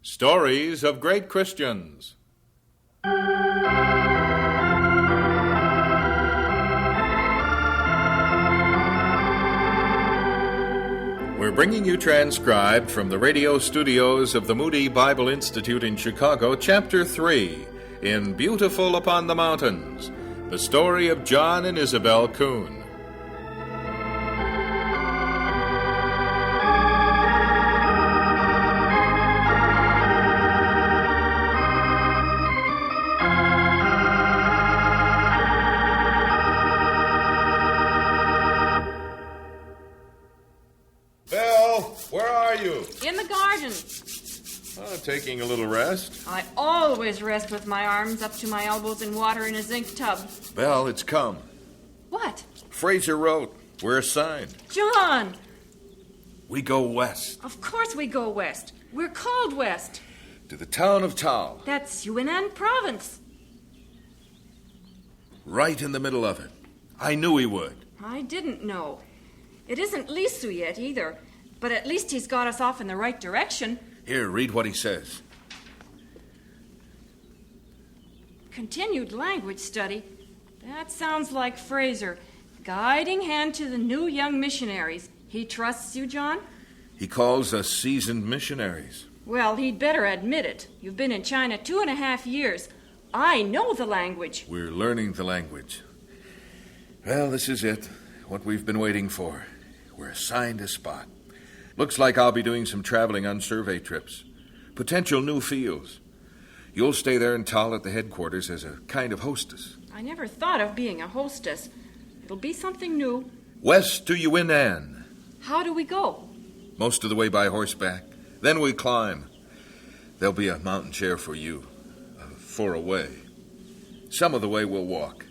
Stories of Great Christians. We're bringing you transcribed from the radio studios of the Moody Bible Institute in Chicago, Chapter 3, in Beautiful Upon the Mountains, the story of John and Isobel Kuhn. Where are you? In the garden. Taking a little rest. I always rest with my arms up to my elbows in water in a zinc tub. Belle, it's come. What? Fraser wrote. We're assigned. John! We go west. Of course we go west. We're called west. To the town of Tal. That's Yunnan province. Right in the middle of it. I knew he would. I didn't know. It isn't Lisu yet either. But at least he's got us off in the right direction. Here, read what he says. Continued language study. That sounds like Fraser. Guiding hand to the new young missionaries. He trusts you, John? He calls us seasoned missionaries. Well, he'd better admit it. You've been in China 2.5 years. I know the language. We're learning the language. Well, this is it. What we've been waiting for. We're assigned a spot. Looks like I'll be doing some traveling on survey trips. Potential new fields. You'll stay there in Tal at the headquarters as a kind of hostess. I never thought of being a hostess. It'll be something new. West to Yunnan. How do we go? Most of the way by horseback. Then we climb. There'll be a mountain chair for you. For a way. Some of the way we'll walk.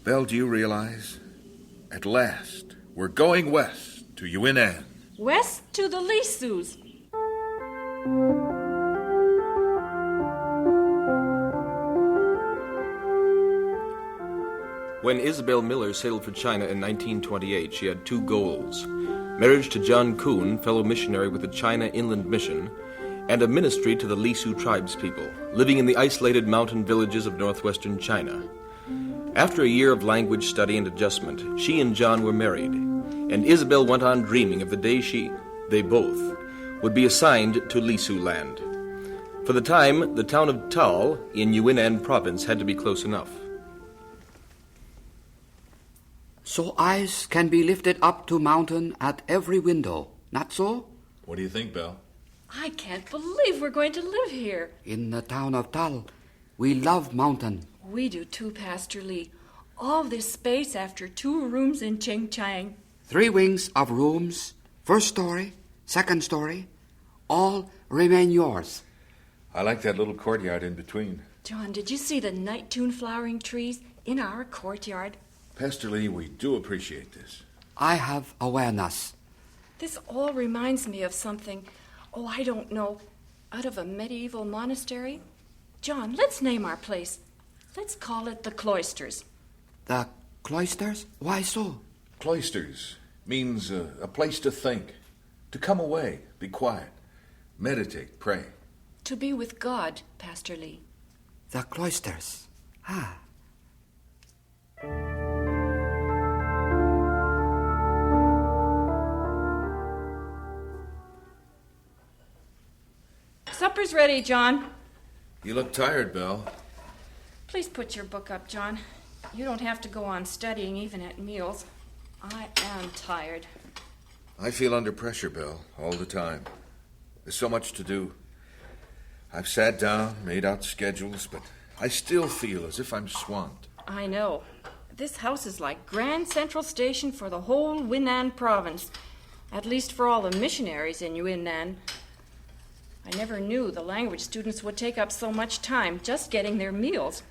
Belle, do you realize? At last, we're going west to Yunnan. West to the Lisus. When Isobel Miller sailed for China in 1928, she had two goals: marriage to John Kuhn, fellow missionary with the China Inland Mission, and a ministry to the Lisu tribespeople, living in the isolated mountain villages of northwestern China. After a year of language study and adjustment, she and John were married, and Isobel went on dreaming of the day they both, would be assigned to Lisu land. For the time, the town of Tal in Yunnan province had to be close enough. So eyes can be lifted up to mountain at every window, not so? What do you think, Belle? I can't believe we're going to live here. In the town of Tal, we love mountain. We do too, Pastor Lee. All this space after 2 rooms in Chengchang. 3 wings of rooms, first story, second story, all remain yours. I like that little courtyard in between. John, did you see the night-tune flowering trees in our courtyard? Pastor Lee, we do appreciate this. I have awareness. This all reminds me of something, I don't know, out of a medieval monastery. John, let's name our place. Let's call it the Cloysters. The cloysters? Why so? Cloysters means a place to think, to come away, be quiet, meditate, pray. To be with God, Pastor Lee. The cloysters. Ah. Supper's ready, John. You look tired, Belle. Please put your book up, John. You don't have to go on studying even at meals. I am tired. I feel under pressure, Belle, all the time. There's so much to do. I've sat down, made out schedules, but I still feel as if I'm swamped. I know. This house is like Grand Central Station for the whole Yunnan province. At least for all the missionaries in Yunnan. I never knew the language students would take up so much time just getting their meals.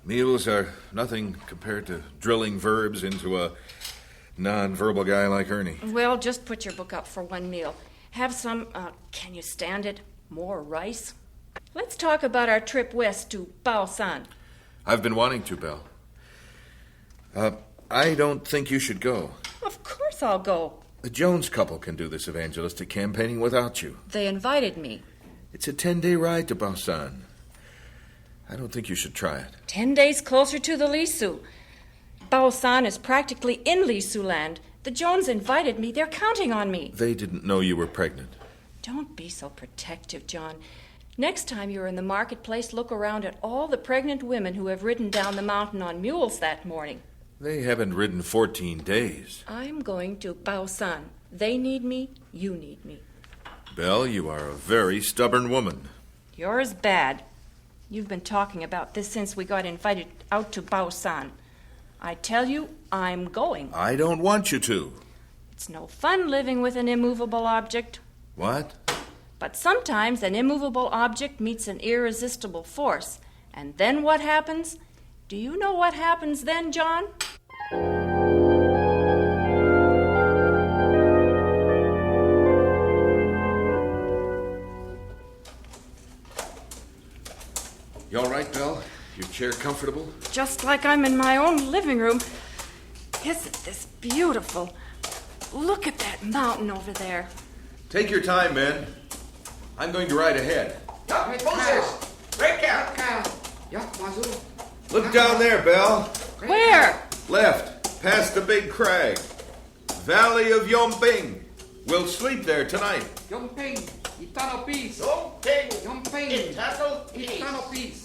Meals are nothing compared to drilling verbs into a non-verbal guy like Ernie. Well, just put your book up for one meal. Have some, can you stand it, more rice? Let's talk about our trip west to Baowan. I've been wanting to, Belle. I don't think you should go. Of course I'll go. The Jones couple can do this evangelistic campaigning without you. They invited me. It's a 10-day ride to Baowan. I don't think you should try it. 10 days closer to the Lisu. Baowan is practically in Lisu land. The Jones invited me. They're counting on me. They didn't know you were pregnant. Don't be so protective, John. Next time you're in the marketplace, look around at all the pregnant women who have ridden down the mountain on mules that morning. They haven't ridden 14 days. I'm going to Baowan. They need me. You need me. Belle, you are a very stubborn woman. You're as bad. You've been talking about this since we got invited out to Baowan. I tell you, I'm going. I don't want you to. It's no fun living with an immovable object. What? But sometimes an immovable object meets an irresistible force. And then what happens? Do you know what happens then, John? You all right, Belle? Your chair comfortable? Just like I'm in my own living room. Isn't this beautiful? Look at that mountain over there. Take your time, men. I'm going to ride ahead. Look down there, Belle. Where? Left, past the big crag. Valley of Yungping. We'll sleep there tonight. Yungping, eternal peace. Yungping, eternal peace.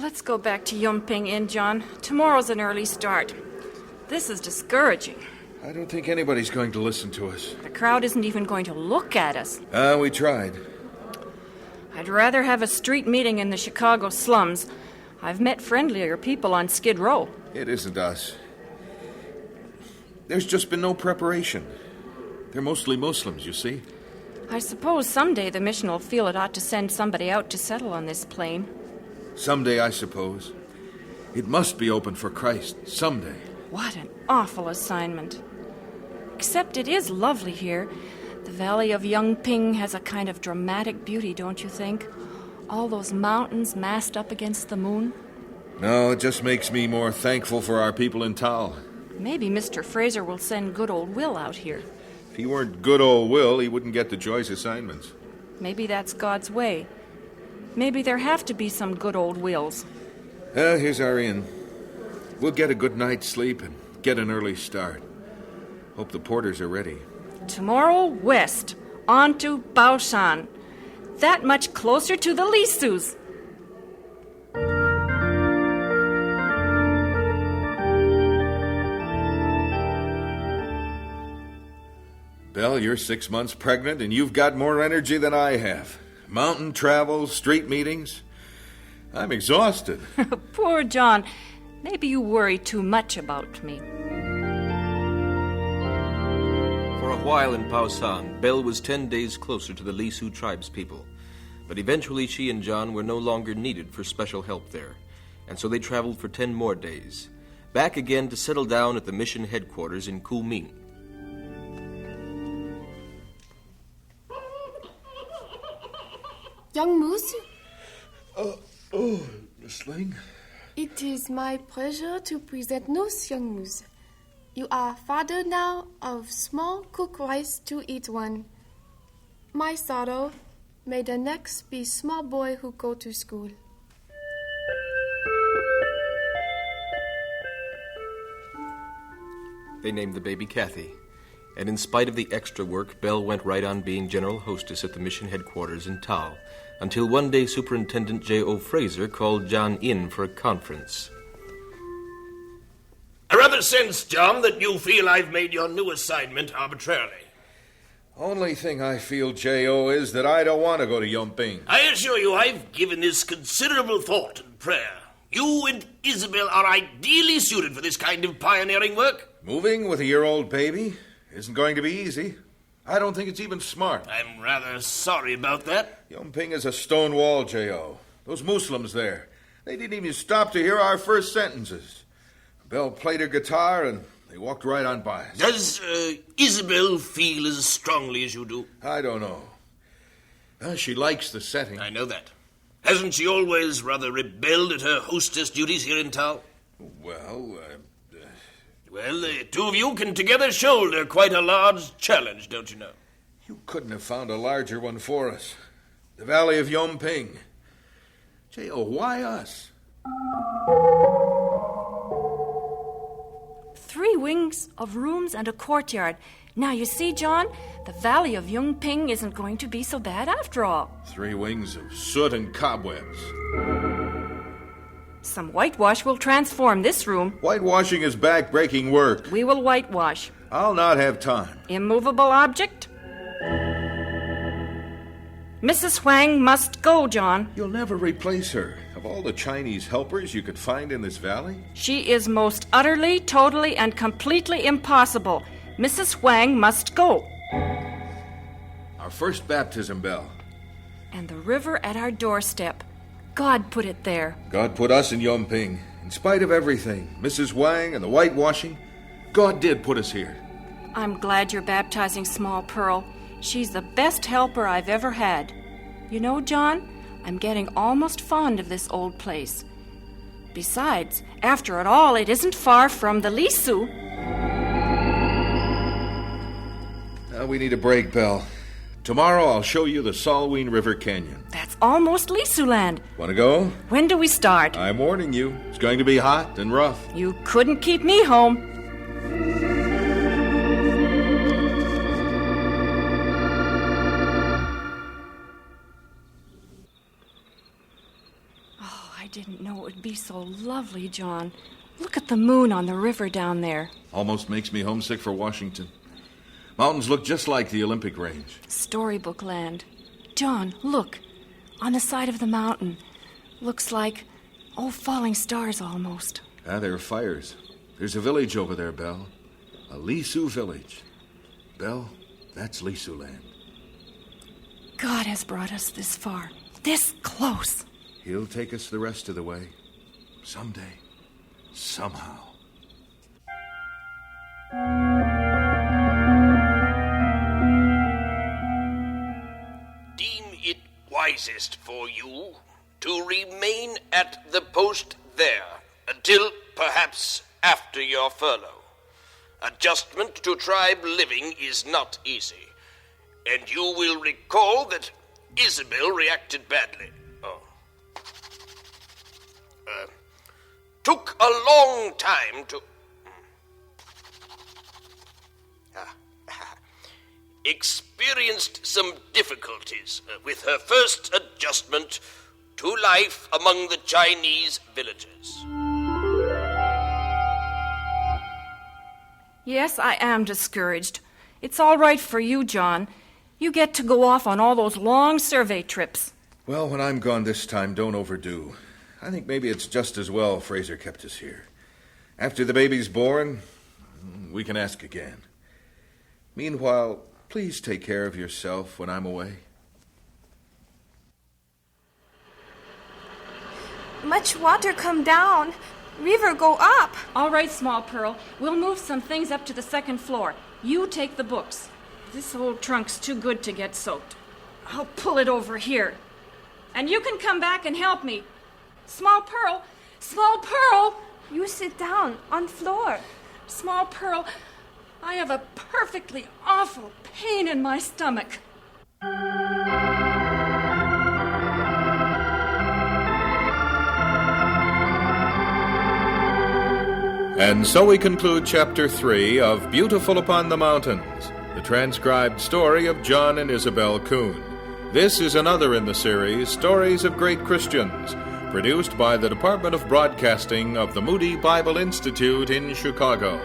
Let's go back to Yungping Inn, John. Tomorrow's an early start. This is discouraging. I don't think anybody's going to listen to us. The crowd isn't even going to look at us. We tried. I'd rather have a street meeting in the Chicago slums. I've met friendlier people on Skid Row. It isn't us. There's just been no preparation. They're mostly Muslims, you see. I suppose someday the mission will feel it ought to send somebody out to settle on this plain. Someday, I suppose. It must be open for Christ, someday. What an awful assignment. Except it is lovely here. The Valley of Yungping has a kind of dramatic beauty, don't you think? All those mountains massed up against the moon. No, it just makes me more thankful for our people in Tal. Maybe Mr. Fraser will send good old Will out here. If he weren't good old Will, he wouldn't get the Joyce assignments. Maybe that's God's way. Maybe there have to be some good old Wills. Here's our inn. We'll get a good night's sleep and get an early start. Hope the porters are ready. Tomorrow, west, on to Baowan. That much closer to the Lisus. Belle, you're 6 months pregnant and you've got more energy than I have. Mountain travel, street meetings. I'm exhausted. Poor John. Maybe you worry too much about me. For a while in Baowan, Belle was 10 days closer to the Lisu tribespeople. But eventually she and John were no longer needed for special help there, and so they traveled for 10 more days, back again to settle down at the mission headquarters in Yungping. Young Moose, Miss Ling? it is my pleasure to present Nos, Young Moose. You are father now of small cook rice to eat one. My sorrow, may the next be small boy who go to school. They named the baby Kathy, and in spite of the extra work, Belle went right on being general hostess at the mission headquarters in Tal, until one day Superintendent J.O. Fraser called John in for a conference. I rather sense, John, that you feel I've made your new assignment arbitrarily. Only thing I feel, J.O., is that I don't want to go to Yungping. I assure you I've given this considerable thought and prayer. You and Isobel are ideally suited for this kind of pioneering work. Moving with a year-old baby isn't going to be easy. I don't think it's even smart. I'm rather sorry about that. Yungping is a stone wall, J.O. Those Muslims there, they didn't even stop to hear our first sentences. Belle played her guitar and they walked right on by us. Does Isobel feel as strongly as you do? I don't know. She likes the setting. I know that. Hasn't she always rather rebelled at her hostess duties here in town? Well, Well, the two of you can together shoulder quite a large challenge, don't you know? you couldn't have found a larger one for us. The Valley of Yungping. J.O., why us? 3 wings of rooms and a courtyard. Now, you see, John, the Valley of Yungping isn't going to be so bad after all. 3 wings of soot and cobwebs. Some whitewash will transform this room. Whitewashing is back-breaking work. We will whitewash. I'll not have time. Immovable object? Mrs. Huang must go, John. You'll never replace her. Of all the Chinese helpers you could find in this valley? She is most utterly, totally, and completely impossible. Mrs. Huang must go. Our first baptism bell. And the river at our doorstep. God put it there. God put us in Yungping. In spite of everything, Mrs. Wang and the whitewashing, God did put us here. I'm glad you're baptizing Small Pearl. She's the best helper I've ever had. You know, John, I'm getting almost fond of this old place. Besides, after it all, it isn't far from the Lisu. Now we need a break, Belle. Tomorrow I'll show you the Salween River Canyon. That's almost Lisu land. Want to go? When do we start? I'm warning you. It's going to be hot and rough. You couldn't keep me home. Oh, I didn't know it would be so lovely, John. Look at the moon on the river down there. Almost makes me homesick for Washington. Mountains look just like the Olympic range. Storybook land. John, look. On the side of the mountain. Looks like, falling stars almost. There are fires. There's a village over there, Belle. A Lisu village. Belle, that's Lisu land. God has brought us this far. This close. He'll take us the rest of the way. Someday. Somehow. Wisest for you to remain at the post there until perhaps after your furlough. Adjustment to tribe living is not easy, and you will recall that Isobel reacted badly. Took a long time to... experienced some difficulties with her first adjustment to life among the Chinese villagers. Yes, I am discouraged. It's all right for you, John. You get to go off on all those long survey trips. Well, when I'm gone this time, don't overdo. I think maybe it's just as well Fraser kept us here. After the baby's born, we can ask again. Meanwhile, please take care of yourself when I'm away. Much water come down. River go up. All right, Small Pearl. We'll move some things up to the 2nd floor. You take the books. This old trunk's too good to get soaked. I'll pull it over here. And you can come back and help me. Small Pearl! Small Pearl! You sit down on floor. Small Pearl, I have a perfectly awful pain in my stomach. And so we conclude Chapter 3 of Beautiful Upon the Mountains, the transcribed story of John and Isobel Kuhn. This is another in the series, Stories of Great Christians, produced by the Department of Broadcasting of the Moody Bible Institute in Chicago.